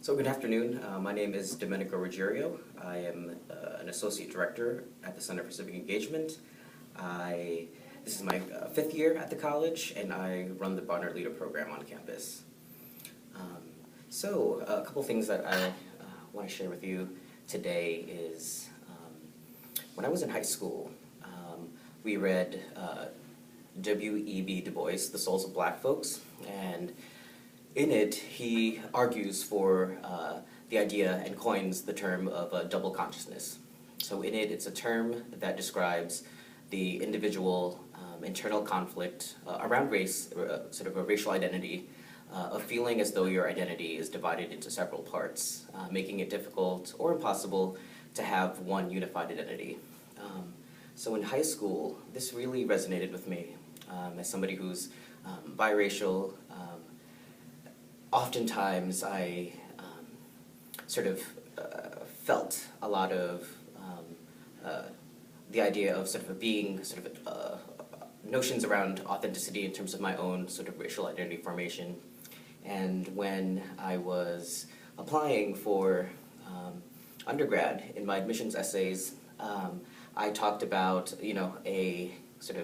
So good afternoon. My name is Domenico Ruggerio. I am an Associate Director at the Center for Civic Engagement. This is my fifth year at the college, and I run the Bonner Leader program on campus. So a couple things that I want to share with you today is when I was in high school, we read W.E.B. Du Bois, The Souls of Black Folks, and in it, he argues for the idea and coins the term of a double consciousness. So in it, it's a term that describes the individual internal conflict around race, sort of a racial identity, of feeling as though your identity is divided into several parts, making it difficult or impossible to have one unified identity. So in high school, this really resonated with me as somebody who's biracial. Oftentimes, I felt a lot of the idea of being notions around authenticity in terms of my own sort of racial identity formation. And when I was applying for undergrad in my admissions essays, I talked about a sort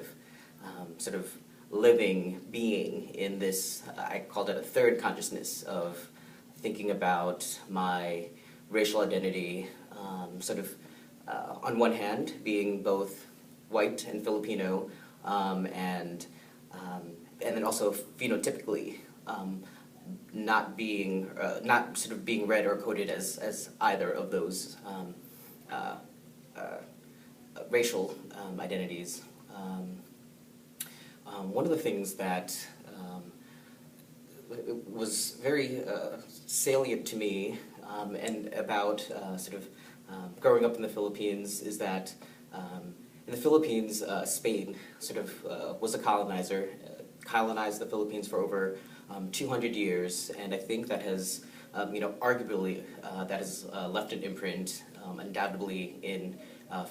of living being in this, I called it a third consciousness of thinking about my racial identity, on one hand being both white and Filipino, and then also phenotypically not being read or coded as either of those racial identities. One of the things that was very salient to me and about growing up in the Philippines is that in the Philippines, Spain was a colonizer, colonized the Philippines for over 200 years, and I think that has, arguably, that has left an imprint, undoubtedly, in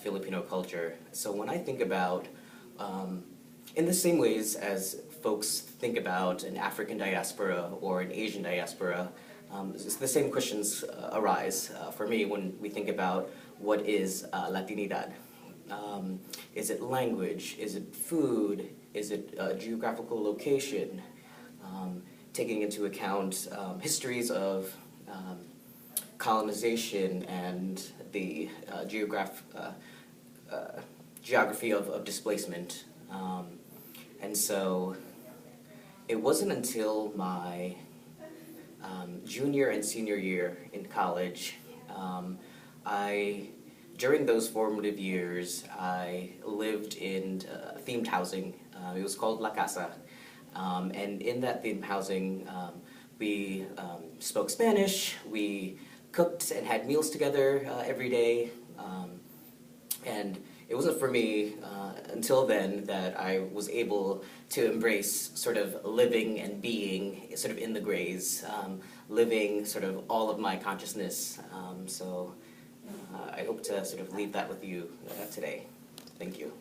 Filipino culture. So when I think about in the same ways as folks think about an African diaspora or an Asian diaspora, the same questions arise for me when we think about what is Latinidad. Is it language? Is it food? Is it geographical location? Taking into account histories of colonization and the geography of displacement. And so it wasn't until my junior and senior year in college, during those formative years, I lived in themed housing. It was called La Casa. And in that themed housing, we spoke Spanish, we cooked and had meals together every day. And it wasn't for me until then that I was able to embrace living and being in the grays, living all of my consciousness. So I hope to leave that with you today. Thank you.